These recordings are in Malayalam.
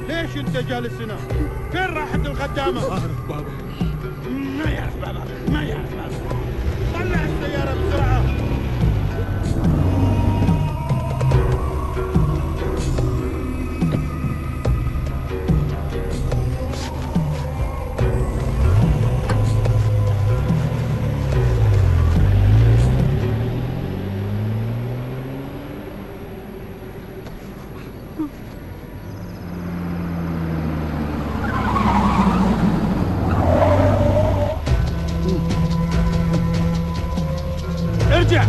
ليش انت جالس هنا؟ فين راحت الخدامة؟ ما أعرف بابا. ما يعرف بابا، ما يعرف بابا. طلع السيارة بسرعة. ارجع.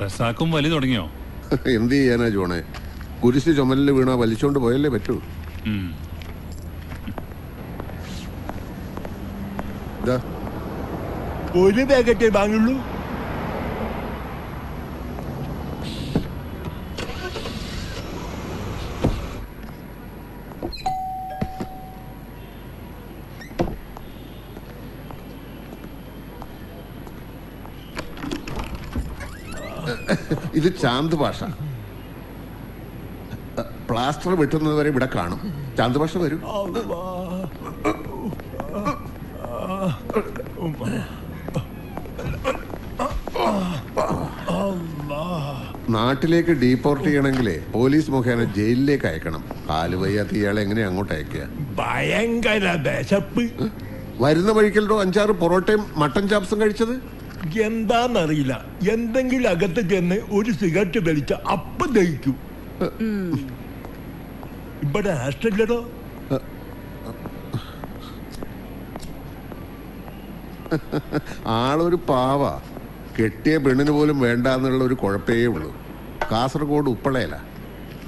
റസാക്കും വലി തുടങ്ങിയോ? എന്ത് ചെയ്യാനാ ജോണെ, കുരിശ് ചുമലിൽ വീണാ വലിച്ചോണ്ട് പോയല്ലേ പറ്റൂ. ഒരു പാക്കറ്റേ വാങ്ങുള്ളൂ. ഇത് ചാന്ത് ഭാഷ. പ്ലാസ്റ്റർ വെട്ടുന്നത് വരെ ഇവിടെ കാണും. ചാന്ത് ഭാഷ വരും. നാട്ടിലേക്ക് ഡീപ്പോർട്ട് ചെയ്യണമെങ്കിലേ പോലീസ് മുഖേന ജയിലിലേക്ക് അയക്കണം. കാല് വയ്യാത്ത ഇയാളെ എങ്ങനെ അങ്ങോട്ട് അയക്കുക? ഭയങ്കര വിശപ്പ്. വരുന്ന വഴിക്കല്ലോ 5-6 പൊറോട്ടയും മട്ടൻ ചാപ്സും കഴിച്ചത്. എന്താന്നറിയില്ല, എന്തെങ്കിലും അകത്ത് ചെന്ന് ഒരു സിഗരറ്റ് വലിച്ച അപ്പം ദഹിക്കും. ഇവിടെ ആസ്റ്റല്ലോ. ആളൊരു പാവ. കെട്ടിയ പെണ്ണിന് പോലും വേണ്ടാന്നുള്ള ഒരു കുഴപ്പേ ഉള്ളൂ. കാസർഗോഡ് ഉപ്പളയില.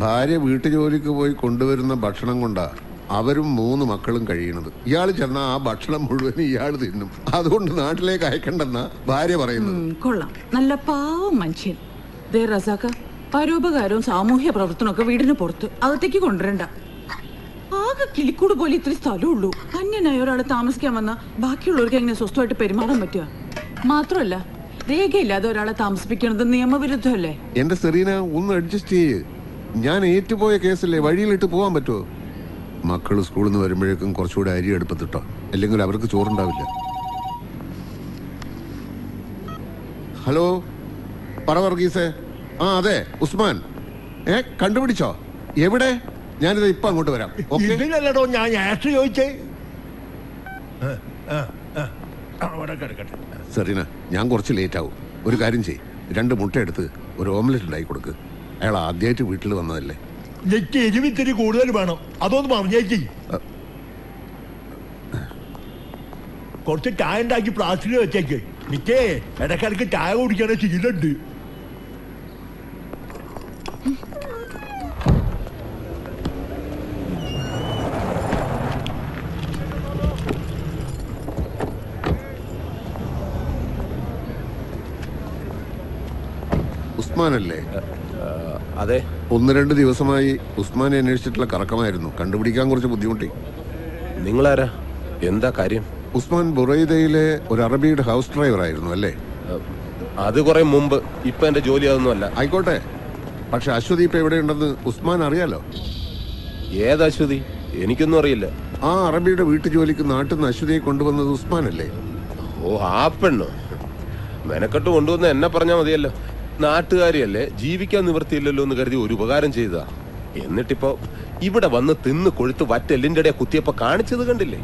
ഭാര്യ വീട്ടുജോലിക്ക് പോയി കൊണ്ടുവരുന്ന ഭക്ഷണം കൊണ്ടാ അവരും 3 മക്കളും കഴിയണത്. ഇയാൾ ചെന്നാ ആ ഭക്ഷണം മുഴുവൻ ഇയാൾ തിന്നും. അതുകൊണ്ട് നാട്ടിലേക്ക് അയക്കണ്ടെന്നാ ഭാര്യ പറയുന്നത്. കൊള്ളാം, നല്ല പാവം മനുഷ്യൻ. റസാക്ക, പരോപകാരവും സാമൂഹ്യ പ്രവർത്തനമൊക്കെ വീടിന് പുറത്ത് അകത്തേക്ക് കൊണ്ടുവരണ്ട. ആകെ കിളിക്കൂട് പോലെ ഇത്ര സ്ഥലമുള്ളൂ. അന്യനായ ഒരാളെ താമസിക്കാൻ വന്ന ബാക്കിയുള്ളവർക്ക് എങ്ങനെ സ്വസ്ഥമായിട്ട് പെരുമാറാൻ പറ്റുക? മാത്രമല്ല, രേഖയില്ലാതെ ഒരാളെ താമസിപ്പിക്കുന്നത് നിയമവിരുദ്ധമല്ലേ? എന്റെ സെറീന, ഒന്ന് അഡ്ജസ്റ്റ് ചെയ്യ്. ഞാൻ ഏറ്റുപോയ കേസല്ലേ, വഴിയിലിട്ട് പോകാൻ പറ്റുമോ? മക്കൾ സ്കൂളിൽ നിന്ന് വരുമ്പോഴേക്കും കുറച്ചുകൂടെ അരി അടുപ്പത്തിട്ടോ, അല്ലെങ്കിൽ അവർക്ക് ചോറുണ്ടാവില്ല. ഹലോ, പറ വർഗീസേ. ആ അതെ, ഉസ്മാൻ. കണ്ടുപിടിച്ചോ? എവിടെ? ഞാനിത് ഇപ്പൊ അങ്ങോട്ട് വരാം. ഇതിനല്ലടോ ഞാൻ ആസ്റ്റർ ചോദിച്ചേ. സെറീന, ഞാൻ കുറച്ച് ലേറ്റ് ആവും. ഒരു കാര്യം ചെയ്യ്, 2 മുട്ട എടുത്ത് ഒരു ഓംലെറ്റ് ഉണ്ടാക്കി കൊടുക്ക്. അയാൾ ആദ്യമായിട്ട് വീട്ടിൽ വന്നതല്ലേ. എനിക്ക് എരിവിത്തിരി കൂടുതൽ വേണം, അതൊന്ന് പറഞ്ഞേക്ക്. കുറച്ച് ചായ ഉണ്ടാക്കി പ്ലാസ്റ്റിക്കിൽ വെച്ചേക്ക്. നിക്കേ, ഇടയ്ക്കിടയ്ക്ക് ചായ കുടിക്കണ ശീലമുണ്ട്. ഉസ്മാനല്ലേ? അതെ. 1-2 ദിവസമായി ഉസ്മാനെ അന്വേഷിച്ചിട്ടുള്ള കറക്കമായിരുന്നു. കണ്ടുപിടിക്കാൻ കുറച്ച് ബുദ്ധിമുട്ടി. നിങ്ങളാരാ? എന്താ കാര്യം? ഉസ്മാൻ ബുറൈദയിലെ ഒരു അറബിയുടെ ഹൗസ് ഡ്രൈവർ ആയിരുന്നു അല്ലേ? അത് കുറെ മുമ്പ്. ഇപ്പൊ എന്റെ ജോലി അതൊന്നുമല്ല. ആയിക്കോട്ടെ, പക്ഷെ അശ്വതി ഇപ്പൊ എവിടെയുണ്ടെന്ന് ഉസ്മാൻ അറിയാലോ. ഏത് അശ്വതി? എനിക്കൊന്നും അറിയില്ല. ആ അറബിയുടെ വീട്ടു ജോലിക്ക് നാട്ടിൽ നിന്ന് അശ്വതിയെ കൊണ്ടുവന്നത് ഉസ്മാനല്ലേ? ഓ, ആ പെണ്ണോ? മെനക്കെട്ട് കൊണ്ടുവന്ന് എന്നെ പറഞ്ഞാൽ മതിയല്ലോ. നാട്ടുകാരിയല്ലേ, ജീവിക്കാൻ നിവൃത്തിയില്ലല്ലോ എന്ന് കരുതി ഒരു ഉപകാരം ചെയ്തതാ. എന്നിട്ടിപ്പോ ഇവിടെ വന്ന് തിന്ന് കൊഴുത്ത് വറ്റെല്ലിന്റെ ഇടയെ കുത്തിയപ്പോ കാണിച്ചത് കണ്ടില്ലേ?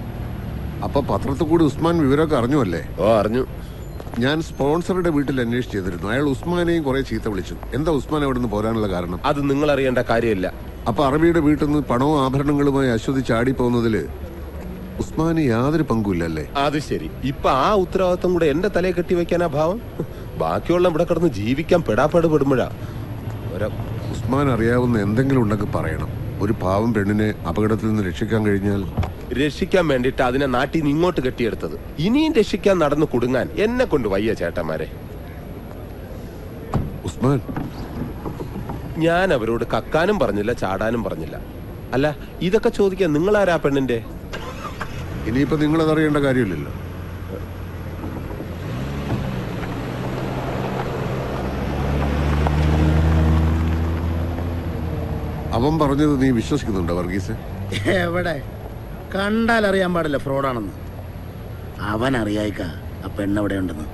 അപ്പൊ പത്രത്തിൽ കൂടി ഉസ്മാൻ വിവരമൊക്കെ അറിഞ്ഞു അല്ലേ? ഓ, അറിഞ്ഞു. ഞാൻ സ്പോൺസറുടെ വീട്ടിൽ അന്വേഷിച്ച് ചെയ്തിരുന്നു. അയാൾ ഉസ്മാനെയും കുറെ ചീത്ത വിളിച്ചു. എന്താ ഉസ്മാൻ അവിടെ നിന്ന് പോരാനുള്ള കാരണം? അത് നിങ്ങൾ അറിയേണ്ട കാര്യമില്ല. അപ്പൊ അറബിയുടെ വീട്ടിൽ നിന്ന് പണവും ആഭരണങ്ങളുമായി അശ്വതി ചാടി പോകുന്നതില് ഉസ്മാന് യാതൊരു പങ്കുമില്ലല്ലേ? അത് ശരി. ഇപ്പൊ ആ ഉത്തരവാദിത്വം കൂടെ എന്റെ തലയെ കെട്ടി വെക്കാനാ ഭാവം? ബാക്കിയുള്ള ഇവിടെ കിടന്ന് ജീവിക്കാൻ പെടാപ്പാടുപെടുമ്പോഴാ. ഉസ്മാൻ അറിയാവുന്ന എന്തെങ്കിലും ഉണ്ടെങ്കിൽ പറയണം. ഒരു പാവം പെണ്ണിനെ അപകടത്തിൽ നിന്ന് രക്ഷിക്കാൻ കഴിഞ്ഞാൽ. രക്ഷിക്കാൻ വേണ്ടിട്ട് അതിനെ നാട്ടിൽ നിന്ന് ഇങ്ങോട്ട് കെട്ടിയെടുത്തത്. ഇനിയും രക്ഷിക്കാൻ നടന്നു കുടുങ്ങാൻ എന്നെ കൊണ്ട് വയ്യ ചേട്ടന്മാരെ. ഉസ്മാൻ, ഞാൻ അവരോട് കക്കാനും പറഞ്ഞില്ല, ചാടാനും പറഞ്ഞില്ല. അല്ല, ഇതൊക്കെ ചോദിക്കാൻ നിങ്ങളാരാ പെണ്ണിന്റെ? ഇനിയിപ്പോ നിങ്ങളതറിയേണ്ട കാര്യമില്ലല്ലോ. അവൻ പറഞ്ഞത് നീ വിശ്വസിക്കുന്നുണ്ടോ വർഗീസ്? എവിടെ? കണ്ടാൽ അറിയാൻ പാടില്ല ഫ്രോഡാണെന്ന്. അവൻ അറിയായിക്ക ആ പെണ്ണെവിടെ ഉണ്ടെന്ന്.